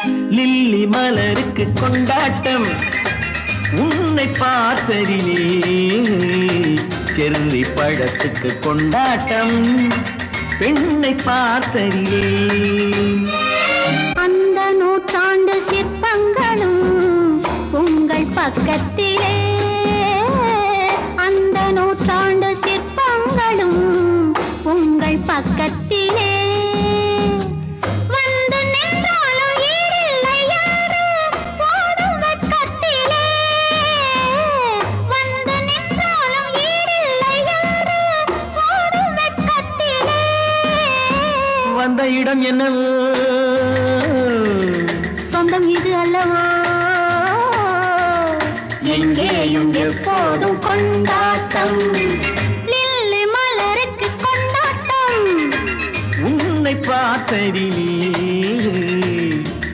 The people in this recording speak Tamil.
லில்லி மலருக்கு கொண்டாட்டம் உன்னை பார்த்ததிலே, செர்ரி பழத்துக்கு கொண்டாட்டம் பெண்ணை பார்த்ததிலே. அந்த நூற்றாண்டு சிற்பங்களும் உங்கள் பக்கத்திலே, அந்த நூற்றாண்டு சிற்பங்களும் உங்கள் பக்கத்திலே. வந்து நின்றாலும் ஈடில்லை யாரு ஓடும் வெட்கத்திலே, வந்து நின்றாலும் ஈடில்லை யாரு ஓடும் வெட்கத்திலே. வந்த இடம் என்னவோ சொந்தம் இது அல்லவோ, எங்கேயும் எப்போதும் கொண்டாட்டம். லில்லி மலருக்கு கொண்டாட்டம் உன்னை பார்த்ததிலே.